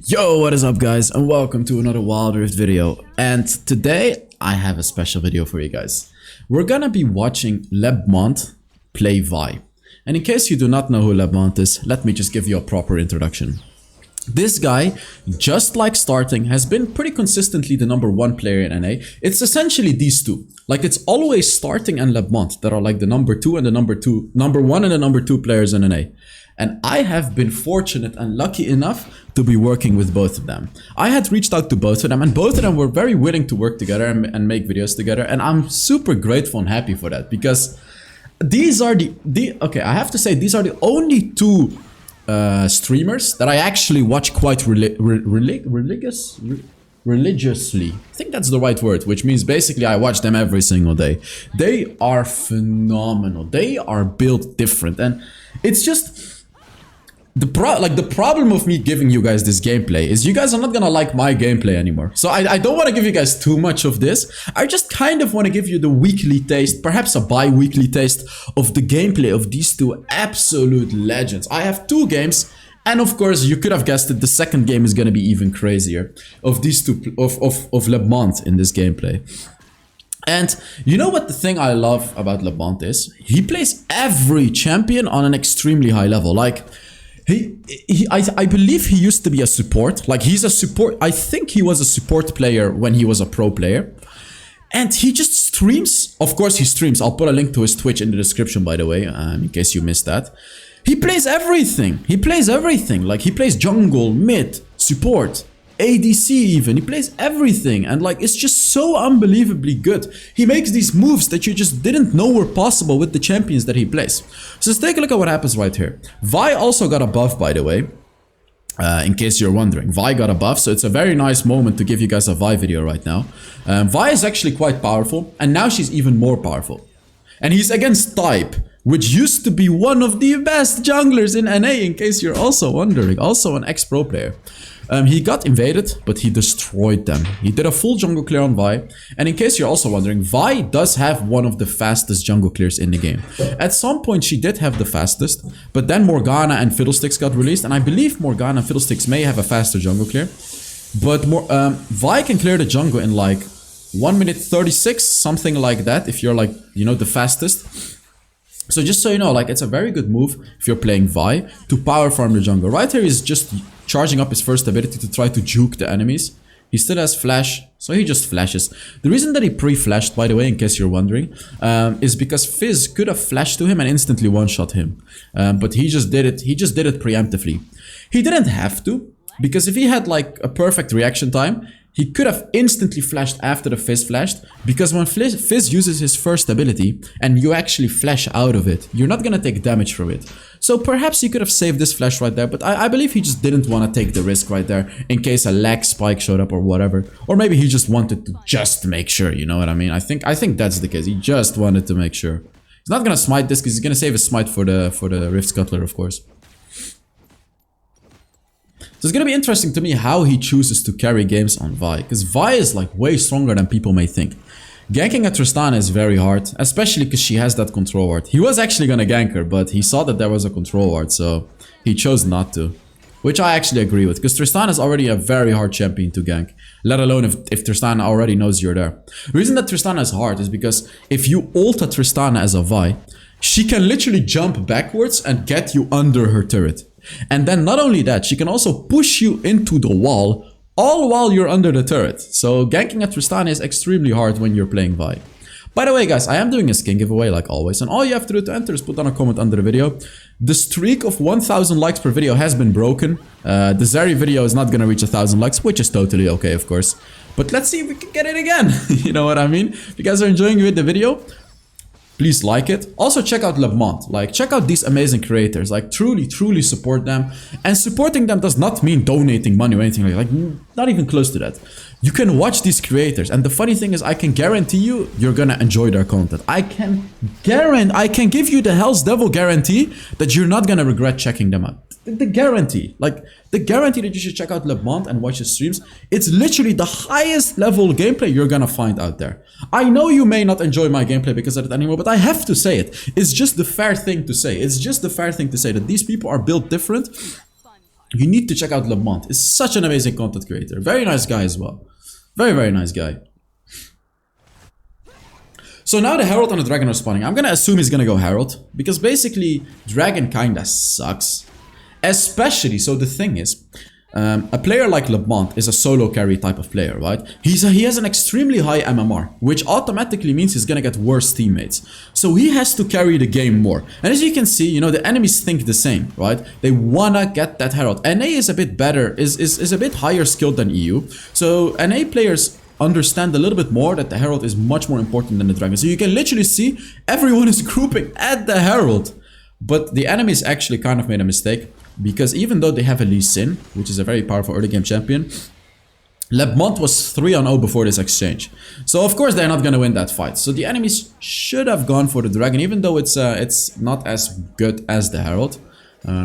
Yo, what is up guys, and welcome to another Wild Rift video. And today I have a special video for you guys. We're gonna be watching Lebmont play Vi. And in case you do not know who Lebmont is, let me just give you a proper introduction. This guy, just like starting, has been pretty consistently the #1 player in NA. It's essentially these two. Like, it's always starting and Lebmont that are like the #2 and the number one and the #2 players in NA. And I have been fortunate and lucky enough to be working with both of them. I had reached out to both of them, and both of them were very willing to work together and make videos together. And I'm super grateful and happy for that, because these are okay, I have to say, these are the only two streamers that I actually watch quite religiously. I think that's the right word, which means basically I watch them every single day. They are phenomenal. They are built different, and it's just the problem of me giving you guys this gameplay is you guys are not gonna like my gameplay anymore. So I don't want to give you guys too much of this. I just kind of want to give you the weekly taste, perhaps a bi-weekly taste of the gameplay of these two absolute legends. I have two games, and of course you could have guessed it, the second game is gonna be even crazier, of these two, of Lebmont in this gameplay. And you know what the thing I love about Lebmont is? He plays every champion on an extremely high level. Like, I believe he used to be a support. Like, he's a support. I think he was a support player when he was a pro player. And he just streams. Of course he streams. I'll put a link to his Twitch in the description, by the way, in case you missed that. He plays everything. He plays everything. Like, he plays jungle, mid, support, ADC even. He plays everything, and like, it's just so unbelievably good. He makes these moves that you just didn't know were possible with the champions that he plays. So let's take a look at what happens right here. Vi also got a buff, by the way, in case you're wondering. Vi got a buff, so it's a very nice moment to give you guys a Vi video right now. Vi is actually quite powerful, and now she's even more powerful. And he's against Type, which used to be one of the best junglers in NA, in case you're also wondering. Also an ex-pro player. He got invaded, but he destroyed them. He did a full jungle clear on Vi. And in case you're also wondering, Vi does have one of the fastest jungle clears in the game. At some point she did have the fastest, but then Morgana and Fiddlesticks got released, and I believe Morgana and Fiddlesticks may have a faster jungle clear. But Vi can clear the jungle in like 1 minute 36, something like that, if you're like, you know, the fastest. So just so you know, like, it's a very good move if you're playing Vi to power farm the jungle. Right here he's just charging up his first ability to try to juke the enemies. He still has flash, so he just flashes. The reason that he pre-flashed, by the way, in case you're wondering, is because Fizz could have flashed to him and instantly one-shot him. But he just did it. He just did it preemptively. He didn't have to, because if he had like a perfect reaction time, he could have instantly flashed after the Fizz flashed, because when Fizz uses his first ability and you actually flash out of it, you're not gonna take damage from it. So perhaps he could have saved this flash right there, but I believe he just didn't want to take the risk right there in case a lag spike showed up or whatever. Or maybe he just wanted to just make sure, you know what I mean? I think that's the case. He just wanted to make sure. He's not gonna smite this because he's gonna save his smite for the Rift Scuttler, of course. So it's gonna be interesting to me how he chooses to carry games on Vi, because Vi is like way stronger than people may think. Ganking a Tristana is very hard, especially because she has that control ward. He was actually gonna gank her, but he saw that there was a control ward, so he chose not to. Which I actually agree with, because Tristana is already a very hard champion to gank, let alone if Tristana already knows you're there. The reason that Tristana is hard is because if you ult a Tristana as a Vi, she can literally jump backwards and get you under her turret. And then not only that, she can also push you into the wall, all while you're under the turret. So ganking a Tristana is extremely hard when you're playing Vi. By the way guys, I am doing a skin giveaway like always, and all you have to do to enter is put down a comment under the video. The streak of 1000 likes per video has been broken. The Zeri video is not gonna reach 1000 likes, which is totally okay, of course. But let's see if we can get it again. You know what I mean? If you guys are enjoying the video, please like it. Also check out Lebmont. Like, check out these amazing creators. Like, truly support them. And supporting them does not mean donating money or anything like that. Like, not even close to that. You can watch these creators, and the funny thing is, I can guarantee you're gonna enjoy their content. I can give you the HellsDevil guarantee that you're not gonna regret checking them out. The guarantee, like the guarantee that you should check out Lebmont and watch his streams. It's literally the highest level gameplay you're gonna find out there. I know you may not enjoy my gameplay because of it anymore, but I have to say it. It's just the fair thing to say. It's just the fair thing to say that these people are built different. You need to check out Lamont. It's such an amazing content creator. Very nice guy as well. Very, very nice guy. So now the Herald and the Dragon are spawning. I'm gonna assume he's gonna go Herald, because basically Dragon kinda sucks. Especially, so the thing is, a player like Lamont is a solo carry type of player, right? He has an extremely high MMR, which automatically means he's gonna get worse teammates. So he has to carry the game more. And as you can see, you know, the enemies think the same, right? They wanna get that Herald. NA is a bit better, is a bit higher skilled than EU. So NA players understand a little bit more that the Herald is much more important than the Dragon. So you can literally see everyone is grouping at the Herald. But the enemies actually kind of made a mistake. Because even though they have a Lee Sin, which is a very powerful early game champion, Lamont was 3-0 before this exchange. So of course they're not going to win that fight. So the enemies should have gone for the Dragon, even though it's not as good as the Herald.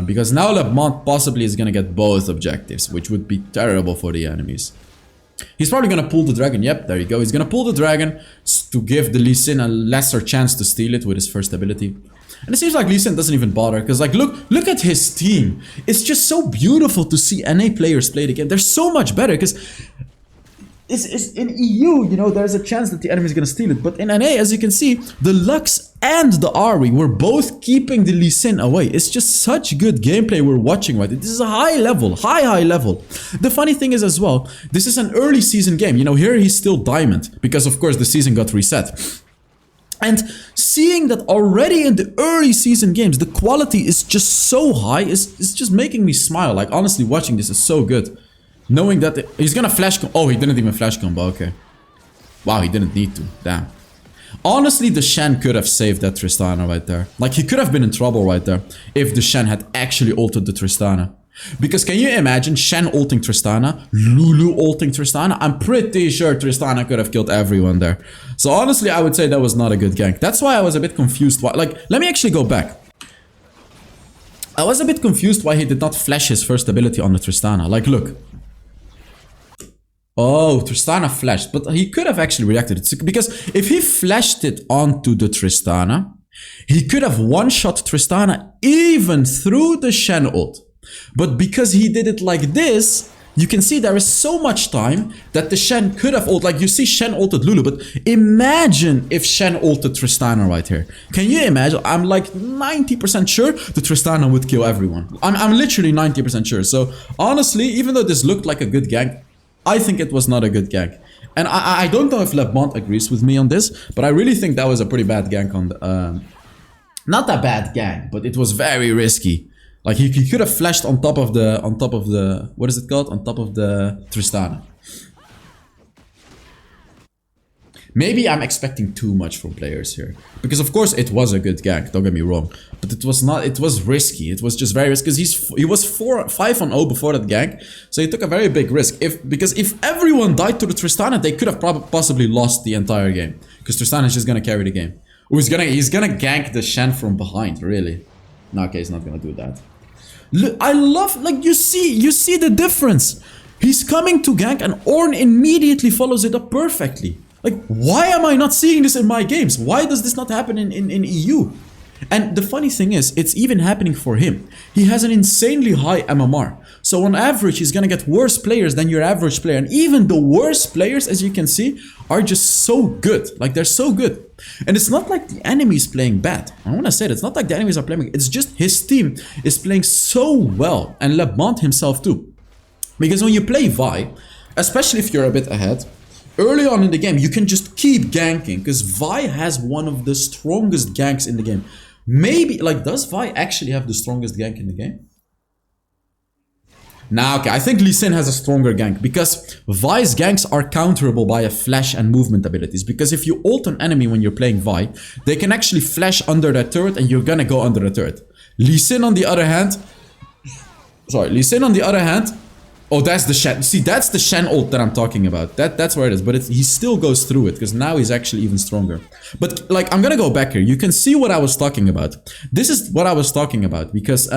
Because now Lamont possibly is going to get both objectives, which would be terrible for the enemies. He's probably going to pull the Dragon. Yep, there you go. He's going to pull the Dragon to give the Lee Sin a lesser chance to steal it with his first ability. And it seems like Lee Sin doesn't even bother, because like look at his team. It's just so beautiful to see NA players play the game. They're so much better, because it's in EU, you know, there's a chance that the enemy is gonna steal it. But in NA, as you can see, the Lux and the Ari were both keeping the Lee Sin away. It's just such good gameplay we're watching right now. This is a high level, high level. The funny thing is as well, this is an early season game. You know, here he's still Diamond, because of course the season got reset. And seeing that already in the early season games, the quality is just so high, is just making me smile. Like, honestly, watching this is so good. Knowing that he's gonna flash combo. Oh, he didn't even flash combo, okay. Wow, he didn't need to, damn. Honestly, the Shen could have saved that Tristana right there. Like, he could have been in trouble right there if the Shen had actually ulted the Tristana. Because can you imagine Shen ulting Tristana, Lulu ulting Tristana? I'm pretty sure Tristana could have killed everyone there. So honestly, I would say that was not a good gank. That's why I was a bit confused. Like, let me actually go back. I was a bit confused why he did not flash his first ability on the Tristana. Like, look. Oh, Tristana flashed, but he could have actually reacted. Because if he flashed it onto the Tristana, he could have one-shot Tristana even through the Shen ult. But because he did it like this, you can see there is so much time that the Shen could have ulted. Like, you see Shen ulted Lulu, but imagine if Shen ulted Tristana right here. Can you imagine? I'm like 90% sure the Tristana would kill everyone. I'm literally 90% sure. So honestly, even though this looked like a good gank, I think it was not a good gank. And I don't know if Lamont agrees with me on this, but I really think that was a pretty bad gank on the... not a bad gank, but it was very risky. Like, he could have flashed on top of the, what is it called? On top of the Tristana. Maybe I'm expecting too much from players here. Because of course it was a good gank, don't get me wrong. But it was not, it was risky. It was just very risky, because he was 5-0 before that gank. So he took a very big risk. Because if everyone died to the Tristana, they could have possibly lost the entire game. Because Tristana is just gonna carry the game. Or he's gonna gank the Shen from behind, really. No, okay, he's not gonna do that. Look, I love, like, you see the difference. He's coming to gank and Ornn immediately follows it up perfectly. Like, why am I not seeing this in my games? Why does this not happen in EU? And the funny thing is, it's even happening for him. He has an insanely high MMR. So on average, he's gonna get worse players than your average player. And even the worst players, as you can see, are just so good. Like, they're so good. And it's not like the enemy is playing bad. I wanna say that. It's not like the enemies are playing. It's just his team is playing so well. And Lamont himself too. Because when you play Vi, especially if you're a bit ahead, early on in the game, you can just keep ganking. Because Vi has one of the strongest ganks in the game. Maybe, like, does Vi actually have the strongest gank in the game? Nah, okay, I think Lee Sin has a stronger gank, because Vi's ganks are counterable by a flash and movement abilities. Because if you ult an enemy when you're playing Vi, they can actually flash under that turret and you're gonna go under the turret. Lee Sin on the other hand... Sorry, Lee Sin on the other hand... Oh, that's the Shen. See, that's the Shen ult that I'm talking about. That's where it is. But he still goes through it, because now he's actually even stronger. But, like, I'm gonna go back here. You can see what I was talking about. This is what I was talking about, because...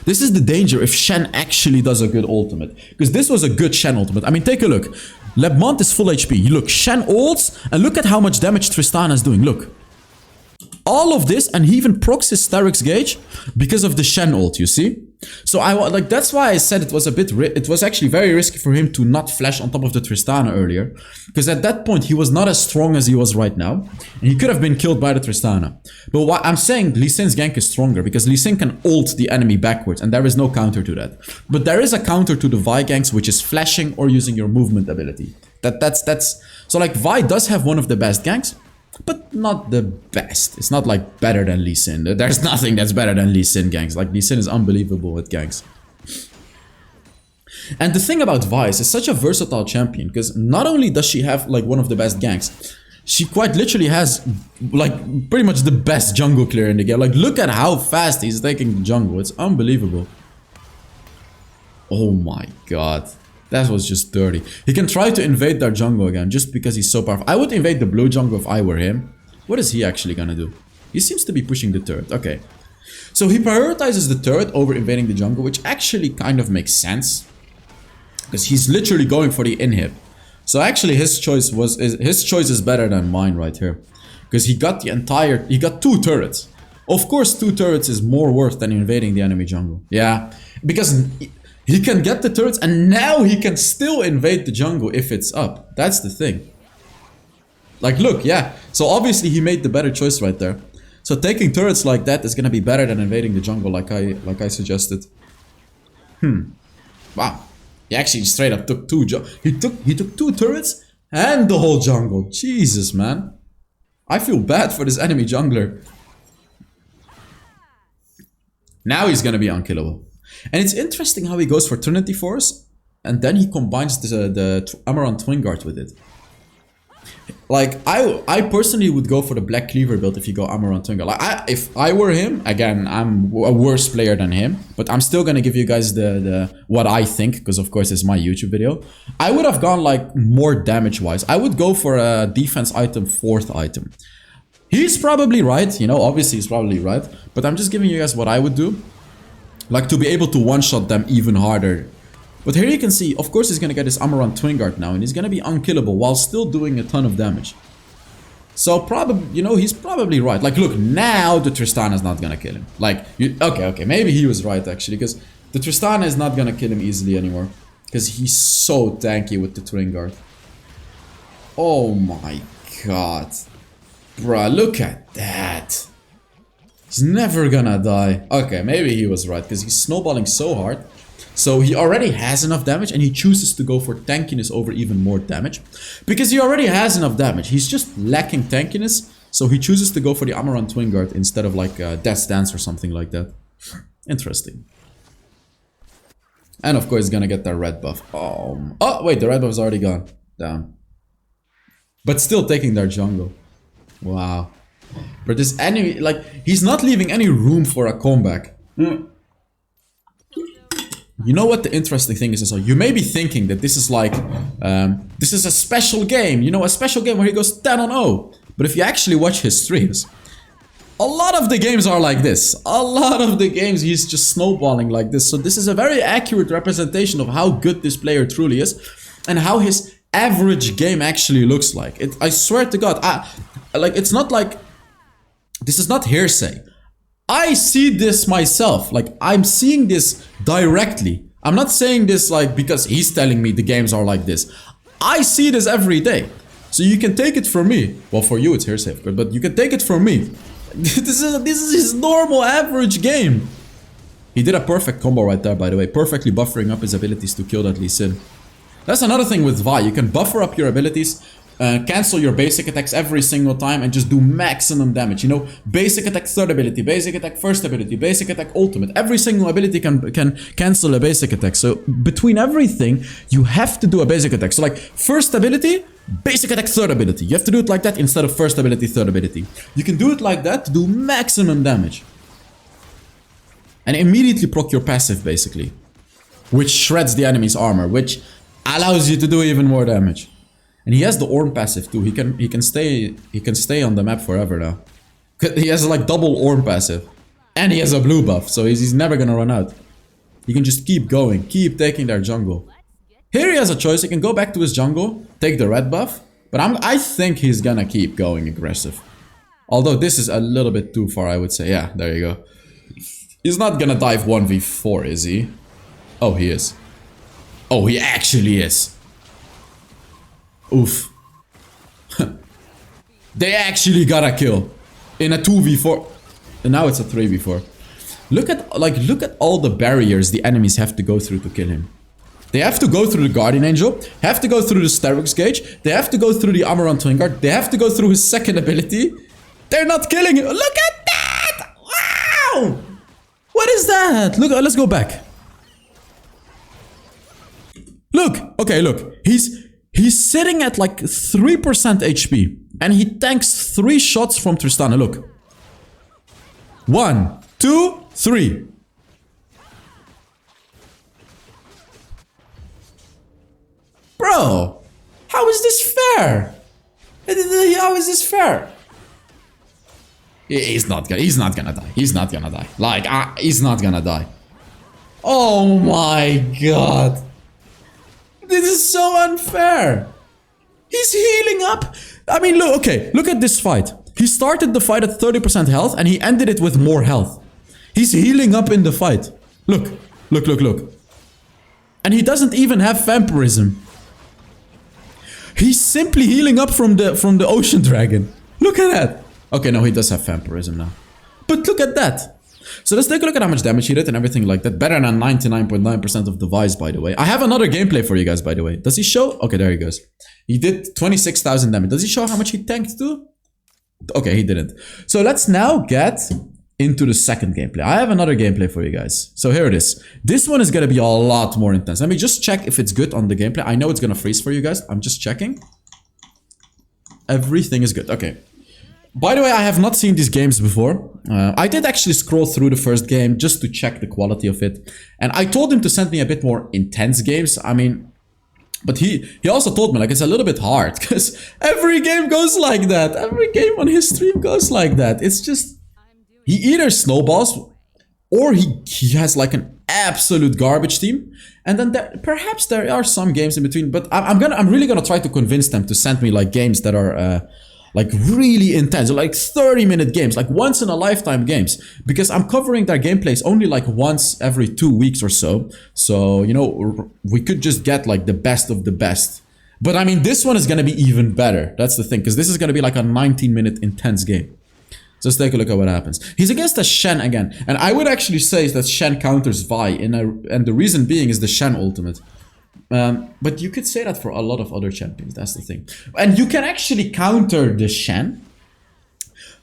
this is the danger if Shen actually does a good ultimate. Because this was a good Shen ultimate. I mean, take a look. Lamont is full HP. Look, Shen ults, and look at how much damage Tristana is doing. Look. All of this, and he even procs his Starix gauge because of the Shen ult, you see? So like that's why I said it was a bit it was actually very risky for him to not flash on top of the Tristana earlier, because at that point he was not as strong as he was right now, and he could have been killed by the Tristana. But what I'm saying, Lee Sin's gank is stronger because Lee Sin can ult the enemy backwards, and there is no counter to that. But there is a counter to the Vi ganks, which is flashing or using your movement ability. That's so like Vi does have one of the best ganks, but not the best. It's not like better than Lee Sin. There's nothing that's better than Lee Sin ganks. Like Lee Sin is unbelievable with ganks. And the thing about Vi is such a versatile champion, because not only does she have like one of the best ganks, she quite literally has like pretty much the best jungle clear in the game. Like look at how fast he's taking the jungle. It's unbelievable. Oh my god. That was just dirty. He can try to invade their jungle again just because he's so powerful. I would invade the blue jungle if I were him. What is he actually gonna do? He seems to be pushing the turret. Okay. So he prioritizes the turret over invading the jungle, which actually kind of makes sense, because he's literally going for the inhib. So actually his choice is better than mine right here, because he got two turrets. Of course 2 turrets is more worth than invading the enemy jungle. Yeah, because he can get the turrets and now he can still invade the jungle if it's up. That's the thing. Like look, yeah. So obviously he made the better choice right there. So taking turrets like that is gonna be better than invading the jungle like I suggested. Wow. He actually straight up took he took 2 turrets and the whole jungle. Jesus, man. I feel bad for this enemy jungler. Now he's gonna be unkillable. And it's interesting how he goes for Trinity Force and then he combines the Amaranth Twin Guard with it. Like, I personally would go for the Black Cleaver build if you go Amaranth Twin Guard. Like, if I were him, again, I'm a worse player than him, but I'm still gonna give you guys the what I think, because of course it's my YouTube video. I would have gone like more damage wise. I would go for a defense item, 4th item. He's probably right, you know, obviously he's probably right, but I'm just giving you guys what I would do. Like to be able to one-shot them even harder. But here you can see, of course he's gonna get his Amaranth Twin Guard now, and he's gonna be unkillable while still doing a ton of damage. So probably, you know, he's probably right. Like look, now the Tristana is not gonna kill him. Like, okay, maybe he was right actually, because the Tristana is not gonna kill him easily anymore. Because he's so tanky with the Twin Guard. Oh my god. Bruh, look at that. He's never gonna die. Okay, maybe he was right, because he's snowballing so hard. So he already has enough damage, and he chooses to go for tankiness over even more damage. Because he already has enough damage. He's just lacking tankiness, so he chooses to go for the Amaranth Twin Guard instead of like Death's Dance or something like that. Interesting. And of course he's gonna get that red buff. Oh wait, the red buff is already gone. Damn. But still taking their jungle. Wow. But this enemy, like, he's not leaving any room for a comeback. You know what the interesting thing is? So you may be thinking that this is like, this is a special game. You know, a special game where he goes 10-0. But if you actually watch his streams, a lot of the games are like this. A lot of the games he's just snowballing like this. So this is a very accurate representation of how good this player truly is, and how his average game actually looks like. I swear to God, like, it's not like, this is not hearsay. I see this myself. Like, I'm seeing this directly. I'm not saying this like because he's telling me the games are like this. I see this every day. So you can take it from me. Well, for you it's hearsay, but you can take it from me. This is his normal average game. He did a perfect combo right there, by the way. Perfectly buffering up his abilities to kill that Lee Sin. That's another thing with Vi. You can buffer up your abilities, cancel your basic attacks every single time, and just do maximum damage. You know, basic attack 3rd ability, basic attack 1st ability, basic attack ultimate. Every single ability can cancel a basic attack. So between everything, you have to do a basic attack. So like 1st ability, basic attack 3rd ability. You have to do it like that instead of 1st ability, 3rd ability. You can do it like that to do maximum damage. And immediately proc your passive, basically. Which shreds the enemy's armor, which allows you to do even more damage. And he has the Ornn passive too. He can stay on the map forever now. He has like double Ornn passive. And he has a blue buff, so he's never gonna run out. He can just keep going, keep taking their jungle. Here he has a choice. He can go back to his jungle, take the red buff, but I think he's gonna keep going aggressive. Although this is a little bit too far, I would say. Yeah, there you go. He's not gonna dive 1v4, is he? Oh, he is. Oh, he actually is. Oof. They actually got a kill. In a 2v4. And now it's a 3v4. Look at all the barriers the enemies have to go through to kill him. They have to go through the Guardian Angel, have to go through the Sterix Gauge, they have to go through the Amaranth Twin Guard, they have to go through his second ability. They're not killing him. Look at that! Wow! What is that? Look, let's go back. Look, okay, look. He's sitting at like 3% HP. And he tanks 3 shots from Tristana. Look. 1, 2, 3. Bro, how is this fair? How is this fair? He's not gonna die. He's not gonna die. Like, he's not gonna die. Oh my god. This is so unfair. He's healing up. I mean, look, okay, look at this fight. He started the fight at 30% health and he ended it with more health. He's healing up in the fight. Look, look, look, look. And he doesn't even have vampirism. He's simply healing up from the ocean dragon. Look at that. Okay, no, he does have vampirism now. But look at that. So let's take a look at how much damage he did and everything like that. Better than 99.9% of device, by the way. I have another gameplay for you guys, by the way. Does he show? Okay, there he goes. He did 26,000 damage. Does he show how much he tanked too? Okay, he didn't. So let's now get into the second gameplay. I have another gameplay for you guys. So here it is. This one is going to be a lot more intense. Let me just check if it's good on the gameplay. I know it's going to freeze for you guys. I'm just checking. Everything is good. Okay. By the way, I have not seen these games before. I did actually scroll through the first game just to check the quality of it. And I told him to send me a bit more intense games. I mean, but he also told me like it's a little bit hard because every game goes like that. Every game on his stream goes like that. It's just, he either snowballs or he has like an absolute garbage team. And then perhaps there are some games in between, but I'm really gonna try to convince them to send me like games that are like really intense, like 30-minute games, like once in a lifetime games, because I'm covering their gameplays only like once every 2 weeks or so. So, you know, we could just get like the best of the best. But I mean, this one is gonna be even better. That's the thing, because this is gonna be like a 19-minute intense game. So let's take a look at what happens. He's against a Shen again. And I would actually say that Shen counters Vi, and the reason being is the Shen ultimate. But you could say that for a lot of other champions, that's the thing. And you can actually counter the Shen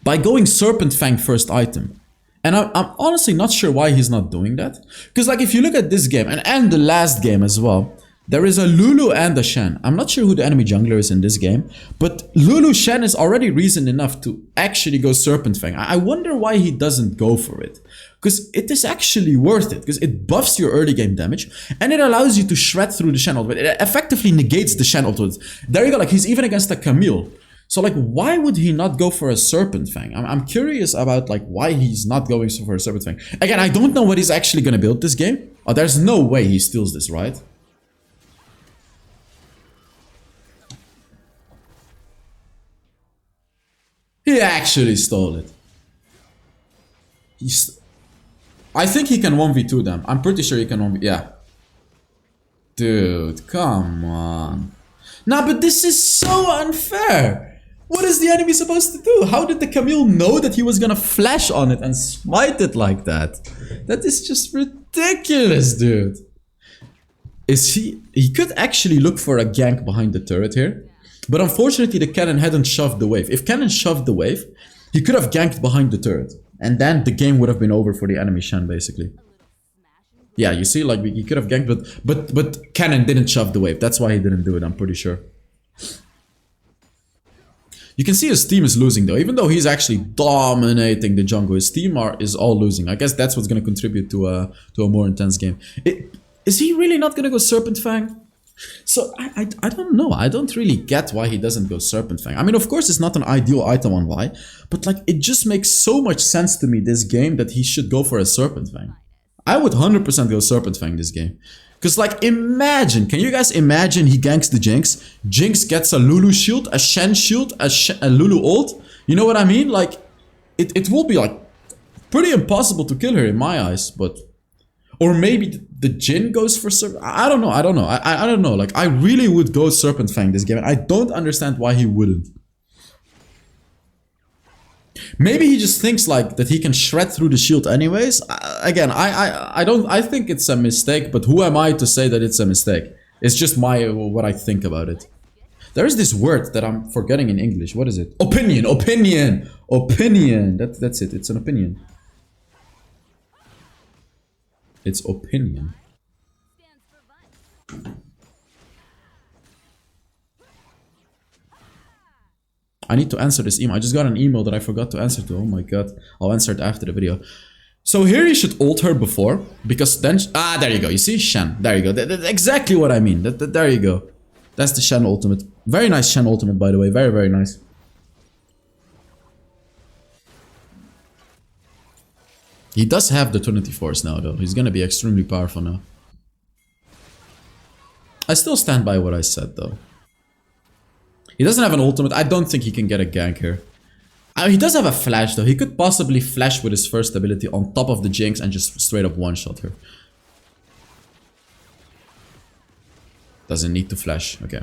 by going Serpent Fang first item. And I'm honestly not sure why he's not doing that. Because like if you look at this game, and the last game as well, there is a Lulu and a Shen. I'm not sure who the enemy jungler is in this game, but Lulu Shen is already reason enough to actually go Serpent Fang. I wonder why he doesn't go for it. Because it is actually worth it, because it buffs your early game damage, and it allows you to shred through the Shen ult. It effectively negates the Shen ult. There you go, like he's even against a Camille. So like, why would he not go for a Serpent Fang? I'm curious about like why he's not going for a Serpent Fang. Again, I don't know what he's actually gonna build this game. Oh, there's no way he steals this, right? He actually stole it. I think he can 1v2 them. I'm pretty sure he can 1v... Yeah. Dude, come on. Nah, but this is so unfair. What is the enemy supposed to do? How did the Camille know that he was gonna flash on it and smite it like that? That is just ridiculous, dude. Is he could actually look for a gank behind the turret here. But unfortunately, the cannon hadn't shoved the wave. If cannon shoved the wave, he could have ganked behind the turret. And then the game would have been over for the enemy Shen, basically. Yeah, you see, like, he could have ganked, but cannon didn't shove the wave. That's why he didn't do it, I'm pretty sure. You can see his team is losing, though. Even though he's actually dominating the jungle, his team is all losing. I guess that's what's going to contribute to a more intense game. Is he really not going to go Serpent Fang? So, I don't know. I don't really get why he doesn't go Serpent Fang. I mean, of course, it's not an ideal item on Vi, but like, it just makes so much sense to me, this game, that he should go for a Serpent Fang. I would 100% go Serpent Fang this game. Because, like, imagine, can you guys imagine he ganks the Jinx? Jinx gets a Lulu shield, a Shen shield, a Lulu ult. You know what I mean? Like, it will be like pretty impossible to kill her in my eyes, but... Or maybe the Jin goes for Serpent. I don't know. I don't know. Like, I really would go Serpent Fang this game. I don't understand why he wouldn't. Maybe he just thinks like that he can shred through the shield anyways. Again, I think it's a mistake, but who am I to say that it's a mistake? It's just what I think about it. There's this word that I'm forgetting in English. What is it? Opinion. That's it. It's an opinion. It's opinion. I need to answer this email. I just got an email that I forgot to answer to. Oh my god. I'll answer it after the video. So here you should ult her before, because then... Ah, there you go. You see? Shen. There you go. That's exactly what I mean. There you go. That's the Shen ultimate. Very nice Shen ultimate, by the way. Very, very nice. He does have the Trinity Force now, though. He's gonna be extremely powerful now. I still stand by what I said, though. He doesn't have an ultimate. I don't think he can get a gank here. He does have a flash, though. He could possibly flash with his first ability on top of the Jinx and just straight up one-shot her. Doesn't need to flash. Okay.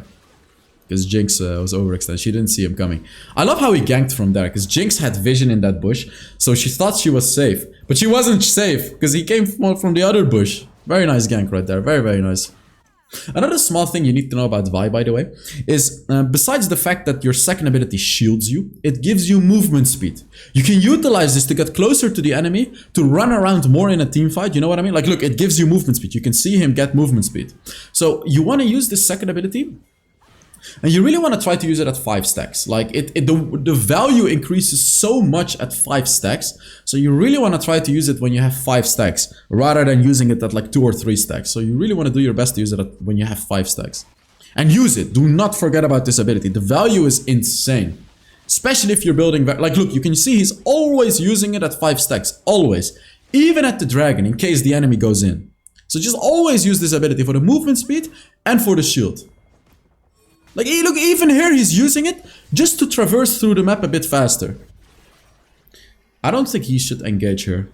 Because Jinx was overextended. She didn't see him coming. I love how he ganked from there, because Jinx had vision in that bush, so she thought she was safe. But she wasn't safe, because he came from the other bush. Very nice gank right there. Very, very nice. Another small thing you need to know about Vi, by the way, is besides the fact that your second ability shields you, it gives you movement speed. You can utilize this to get closer to the enemy, to run around more in a team fight, you know what I mean? Like, look, it gives you movement speed. You can see him get movement speed. So you want to use this second ability, and you really want to try to use it at 5 stacks. Like, the value increases so much at 5 stacks, so you really want to try to use it when you have 5 stacks, rather than using it at like 2 or 3 stacks. So you really want to do your best to use it when you have 5 stacks. And use it. Do not forget about this ability. The value is insane. Especially if you're building... Like, look, you can see he's always using it at 5 stacks. Always. Even at the dragon, in case the enemy goes in. So just always use this ability for the movement speed and for the shield. Like, look, even here he's using it just to traverse through the map a bit faster. I don't think he should engage her.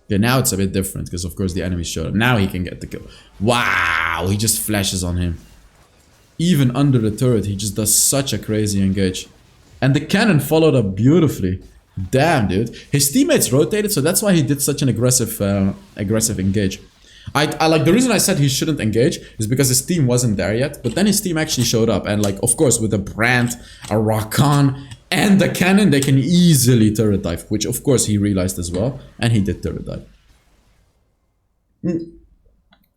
Okay, now it's a bit different, because of course the enemy showed up. Now he can get the kill. Wow, he just flashes on him. Even under the turret, he just does such a crazy engage. And the cannon followed up beautifully. Damn, dude. His teammates rotated, so that's why he did such an aggressive engage. I like, the reason I said he shouldn't engage is because his team wasn't there yet, but then his team actually showed up, and like, of course, with a Brand, a Rakan, and the cannon, they can easily turret dive, which of course he realized as well, and he did turret dive.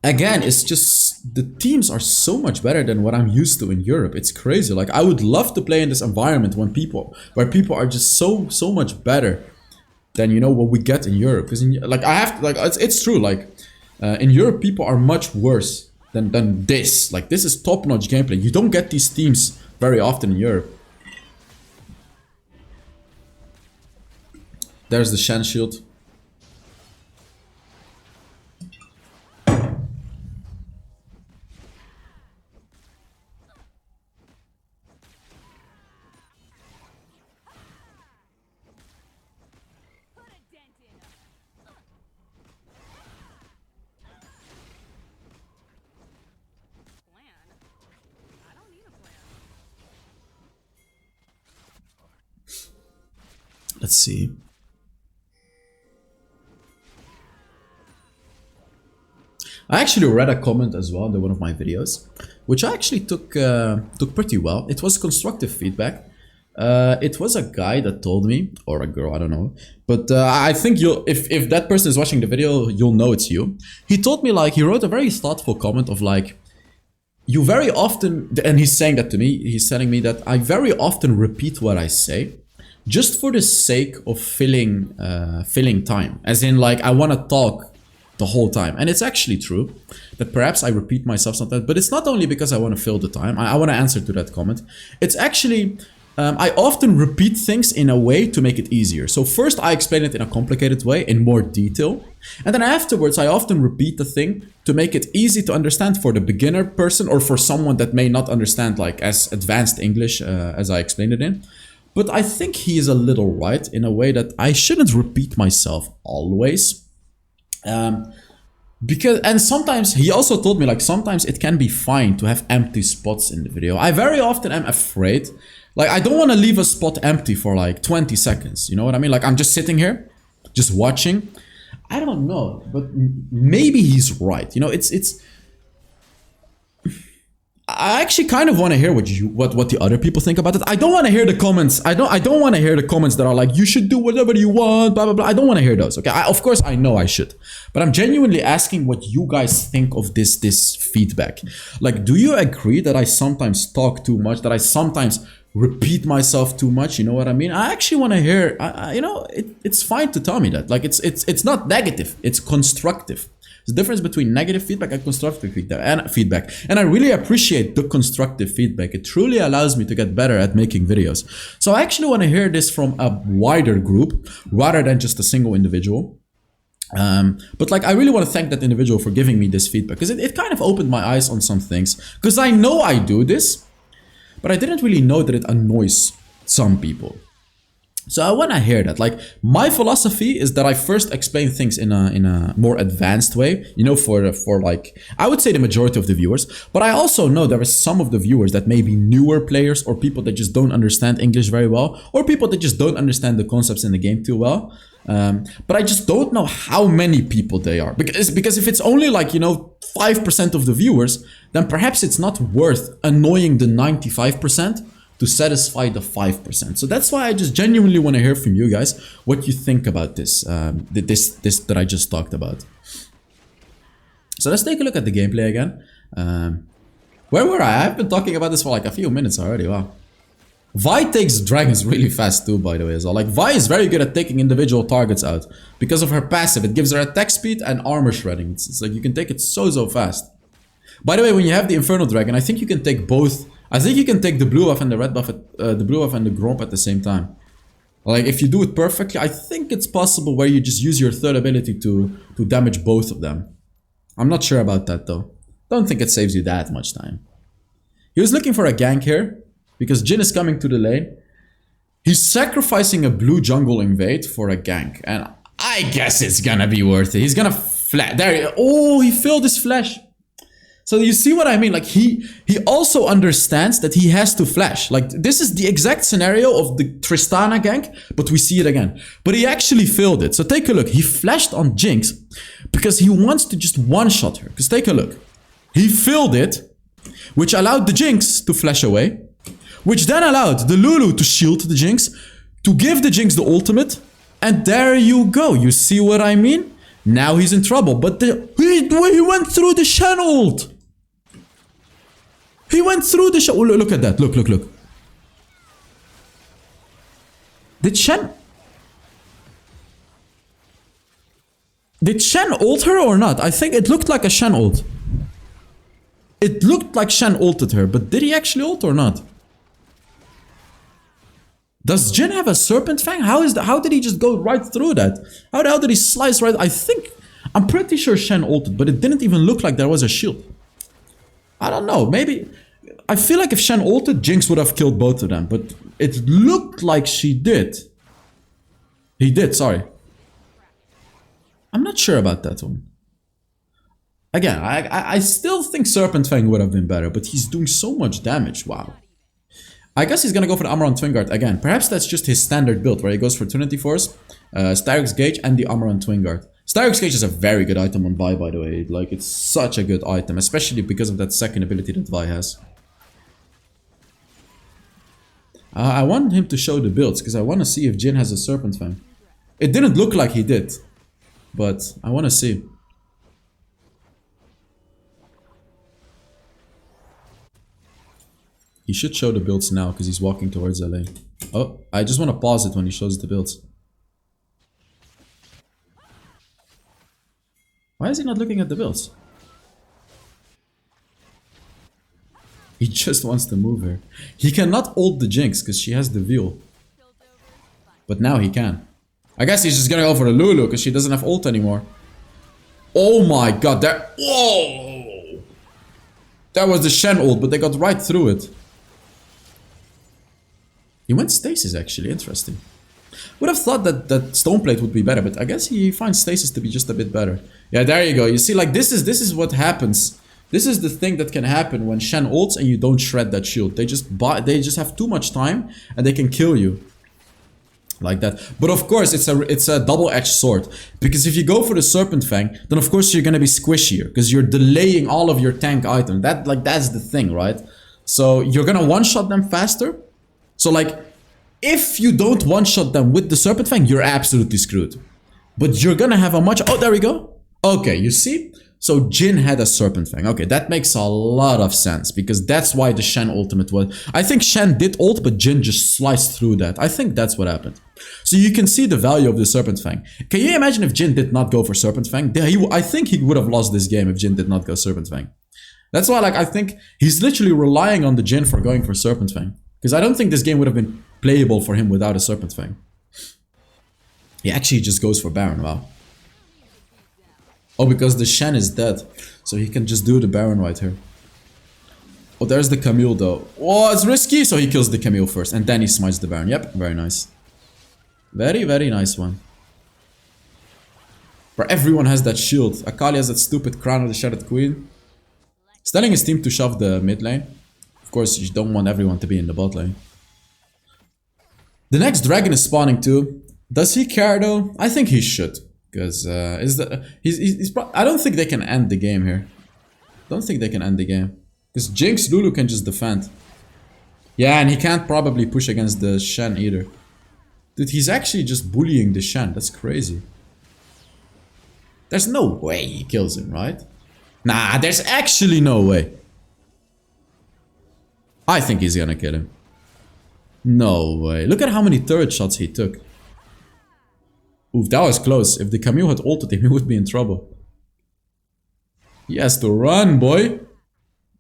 Again, it's just, the teams are so much better than what I'm used to in Europe. It's crazy. Like, I would love to play in this environment where people are just so much better than, you know, what we get in Europe. Because like, I have to, like, it's true, like, in Europe, people are much worse than this. Like, this is top-notch gameplay. You don't get these teams very often in Europe. There's the Shen shield. Let's see. I actually read a comment as well in one of my videos, which I actually took pretty well. It was constructive feedback. It was a guy that told me, or a girl, I don't know, but I think if that person is watching the video, you'll know it's you. He told me, like, he wrote a very thoughtful comment of like, you very often, and he's saying that to me, he's telling me that I very often repeat what I say, just for the sake of filling time. As in, like, I want to talk the whole time. And it's actually true that perhaps I repeat myself sometimes, but it's not only because I want to fill the time. I want to answer to that comment. It's actually, I often repeat things in a way to make it easier. So first I explain it in a complicated way, in more detail. And then afterwards I often repeat the thing to make it easy to understand for the beginner person, or for someone that may not understand like as advanced English as I explained it in. But I think he is a little right in a way that I shouldn't repeat myself always. Because, and sometimes he also told me, like, sometimes it can be fine to have empty spots in the video. I very often am afraid, like, I don't want to leave a spot empty for like 20 seconds, you know what I mean? Like, I'm just sitting here, just watching. I don't know, but maybe he's right. You know, it's I actually kind of want to hear what the other people think about it. I don't want to hear the comments. I don't want to hear the comments that are like, you should do whatever you want, blah blah blah. I don't want to hear those. Okay, of course I know I should, but I'm genuinely asking what you guys think of this feedback. Like, do you agree that I sometimes talk too much? That I sometimes repeat myself too much? You know what I mean? I actually want to hear. You know, it's fine to tell me that. Like, it's not negative. It's constructive. There's a difference between negative feedback and constructive feedback. And I really appreciate the constructive feedback. It truly allows me to get better at making videos. So I actually want to hear this from a wider group rather than just a single individual. But like, I really want to thank that individual for giving me this feedback, because it kind of opened my eyes on some things. Because I know I do this, but I didn't really know that it annoys some people. So I want to hear that. Like, my philosophy is that I first explain things in a more advanced way, you know, for like, I would say the majority of the viewers. But I also know there are some of the viewers that may be newer players, or people that just don't understand English very well, or people that just don't understand the concepts in the game too well. But I just don't know how many people they are, because if it's only like, you know, 5% of the viewers, then perhaps it's not worth annoying the 95% to satisfy the 5%. So that's why I just genuinely want to hear from you guys what you think about this, this that I just talked about. So let's take a look at the gameplay again. Where were I? I've been talking about this for like a few minutes already. Wow. Vi takes dragons really fast too, by the way, as well. Like, Vi is very good at taking individual targets out because of her passive. It gives her attack speed and armor shredding. It's like you can take it so fast. By the way, when you have the Infernal Dragon, I think you can take both. I think you can take the blue buff and the red buff, the blue buff and the Gromp at the same time. Like, if you do it perfectly, I think it's possible where you just use your third ability to damage both of them. I'm not sure about that though. Don't think it saves you that much time. He was looking for a gank here, because Jhin is coming to the lane. He's sacrificing a blue jungle invade for a gank, and I guess it's gonna be worth it. He's gonna flash. There, oh, he filled his flash. So you see what I mean? Like, he also understands that he has to flash. Like, this is the exact scenario of the Tristana gank, but we see it again. But he actually filled it. So take a look. He flashed on Jinx because he wants to just one-shot her. Because take a look. He filled it, which allowed the Jinx to flash away, which then allowed the Lulu to shield the Jinx, to give the Jinx the ultimate, and there you go. You see what I mean? Now he's in trouble, but he went through the Shen ult. He went through the Shen. Oh, look at that. Look. Did Shen ult her or not? I think it looked like a Shen ult. It looked like Shen ulted her, but did he actually ult or not? Does Jhin have a Serpent Fang? How did he just go right through that? How the hell did he slice right? I'm pretty sure Shen ulted, but it didn't even look like there was a shield. I don't know, maybe... I feel like if Shen ulted, Jinx would have killed both of them, but it looked like she did. He did, sorry. I'm not sure about that one. Again, I still think Serpent Fang would have been better, but he's doing so much damage, wow. I guess he's gonna go for the Armor on Twin Guard again. Perhaps that's just his standard build, where he goes for Trinity Force, Styrix Gauge, and the Armor on Twin Guard. Styrix Gauge is a very good item on Vi, by the way. Like, it's such a good item, especially because of that second ability that Vi has. I want him to show the builds, because I want to see if Jhin has a Serpent Fang. It didn't look like he did, but I want to see. He should show the builds now, because he's walking towards LA. Oh, I just want to pause it when he shows the builds. Why is he not looking at the builds? He just wants to move her. He cannot ult the Jinx, because she has the Veil. But now he can. I guess he's just gonna go for the Lulu, because she doesn't have ult anymore. Oh my god, that... Whoa! That was the Shen ult, but they got right through it. He went Stasis actually, interesting. Would have thought that Stoneplate would be better, but I guess he finds Stasis to be just a bit better. Yeah, there you go. You see, like this is what happens. This is the thing that can happen when Shen ults and you don't shred that shield. They just have too much time and they can kill you. Like that. But of course it's a double-edged sword. Because if you go for the Serpent Fang, then of course you're gonna be squishier. Because you're delaying all of your tank items. That's the thing, right? So you're gonna one-shot them faster. So like, if you don't one-shot them with the Serpent Fang, you're absolutely screwed. But you're gonna have a much... Oh, there we go. Okay, you see? So Jhin had a Serpent Fang. Okay, that makes a lot of sense. Because that's why the Shen ultimate was... I think Shen did ult, but Jhin just sliced through that. I think that's what happened. So you can see the value of the Serpent Fang. Can you imagine if Jhin did not go for Serpent Fang? I think he would have lost this game if Jhin did not go Serpent Fang. That's why, like, I think he's literally relying on the Jhin for going for Serpent Fang. Because I don't think this game would have been playable for him without a Serpent Fang. He actually just goes for Baron, wow. Oh, because the Shen is dead. So he can just do the Baron right here. Oh, there's the Camille though. Oh, it's risky! So he kills the Camille first. And then he smites the Baron. Yep, very nice. Very, very nice one. Where everyone has that shield. Akali has that stupid crown of the Shattered Queen. He's telling his team to shove the mid lane. Of course, you don't want everyone to be in the bot lane. The next dragon is spawning too. Does he care though? I think he should. Because I don't think they can end the game here. Don't think they can end the game. Because Jinx, Lulu can just defend. Yeah, and he can't probably push against the Shen either. Dude, he's actually just bullying the Shen. That's crazy. There's no way he kills him, right? Nah, there's actually no way. I think he's gonna kill him. No way. Look at how many turret shots he took. Oof, that was close. If the Camille had ulted him, he would be in trouble. He has to run, boy.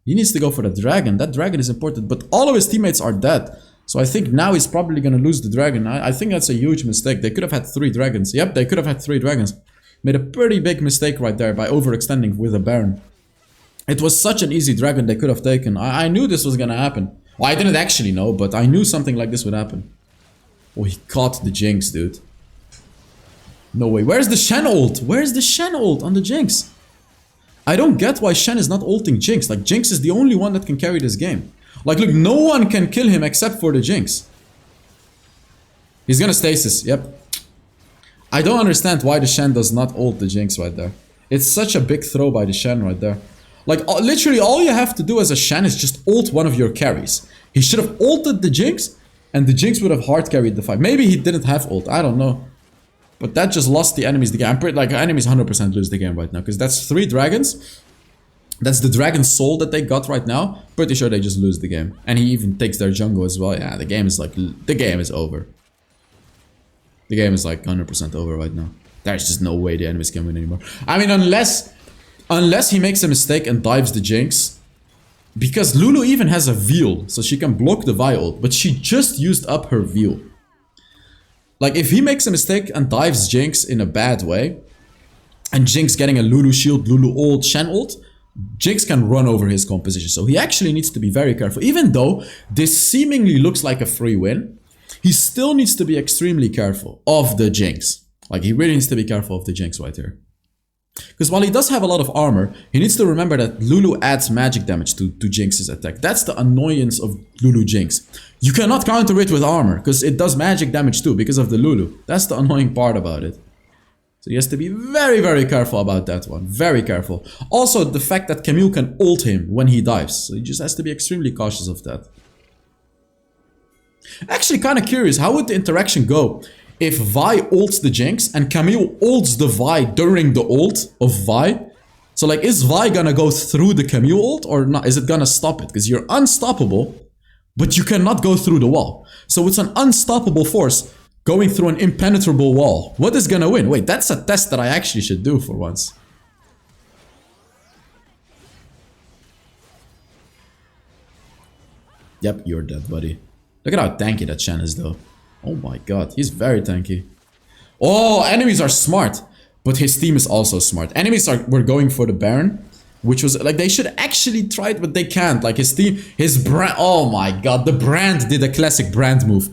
He needs to go for the dragon. That dragon is important. But all of his teammates are dead. So I think now he's probably gonna lose the dragon. I think that's a huge mistake. They could have had 3 dragons. Yep, they could have had 3 dragons. Made a pretty big mistake right there by overextending with a Baron. It was such an easy dragon they could have taken. I knew this was gonna happen. Well, I didn't actually know, but I knew something like this would happen. Oh, he caught the Jinx, dude. No way. Where's the Shen ult? Where's the Shen ult on the Jinx? I don't get why Shen is not ulting Jinx. Like, Jinx is the only one that can carry this game. Like, look, no one can kill him except for the Jinx. He's gonna stasis, yep. I don't understand why the Shen does not ult the Jinx right there. It's such a big throw by the Shen right there. Like, literally all you have to do as a Shen is just ult one of your carries. He should have ulted the Jinx, and the Jinx would have hard carried the fight. Maybe he didn't have ult, I don't know. But that just lost the enemies the game. I'm pretty, like, enemies 100% lose the game right now. Because that's 3 dragons. That's the dragon soul that they got right now. Pretty sure they just lose the game. And he even takes their jungle as well. Yeah, the game is like, the game is over. The game is like 100% over right now. There's just no way the enemies can win anymore. I mean, unless he makes a mistake and dives the Jinx. Because Lulu even has a veil. So she can block the Vi ult. But she just used up her veil. Like, if he makes a mistake and dives Jinx in a bad way, and Jinx getting a Lulu shield, Lulu ult, Shen ult, Jinx can run over his composition. So he actually needs to be very careful. Even though this seemingly looks like a free win, he still needs to be extremely careful of the Jinx. Like, he really needs to be careful of the Jinx right here. Because while he does have a lot of armor, he needs to remember that Lulu adds magic damage to Jinx's attack. That's the annoyance of Lulu Jinx. You cannot counter it with armor, because it does magic damage too, because of the Lulu. That's the annoying part about it. So he has to be very, very careful about that one. Very careful. Also, the fact that Camille can ult him when he dives. So he just has to be extremely cautious of that. Actually, kind of curious, how would the interaction go if Vi ults the Jinx and Camille ults the Vi during the ult of Vi? So like, is Vi gonna go through the Camille ult or not? Is it gonna stop it? Because you're unstoppable, but you cannot go through the wall. So it's an unstoppable force going through an impenetrable wall. What is gonna win? Wait, that's a test that I actually should do for once. Yep, you're dead, buddy. Look at how tanky that Shen is, though. Oh my god, he's very tanky. Oh, enemies are smart. But his team is also smart. Enemies were going for the Baron. which was like, they should actually try it, but they can't. Like his team, his brand, oh my god, the brand did a classic brand move.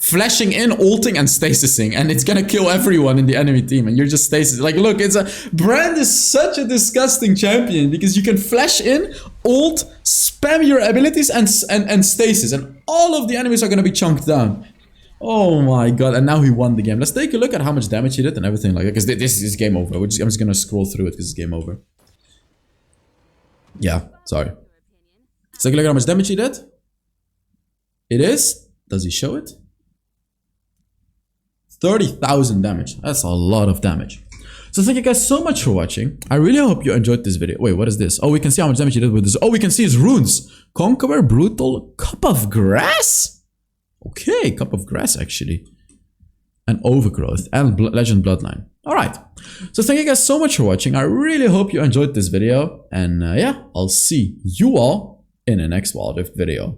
Flashing in, ulting, and stasising, and it's gonna kill everyone in the enemy team, and you're just stasis. Like, look, it's a Brand is such a disgusting champion because you can flash in, ult, spam your abilities, and stasis, and all of the enemies are gonna be chunked down. Oh my god! And now he won the game. Let's take a look at how much damage he did and everything like that, because this is game over. I'm just gonna scroll through it because it's game over. Yeah, sorry. Let's take a look at how much damage he did. It is. Does he show it? 30,000 damage. That's a lot of damage. So thank you guys so much for watching. I really hope you enjoyed this video. Wait, what is this? Oh, we can see how much damage he did with this. Oh, we can see his runes. Conqueror, Brutal, Cup of Grass? Okay, Cup of Grass actually. And Overgrowth and Legend Bloodline. Alright. So thank you guys so much for watching. I really hope you enjoyed this video. And yeah, I'll see you all in the next Wild Rift video.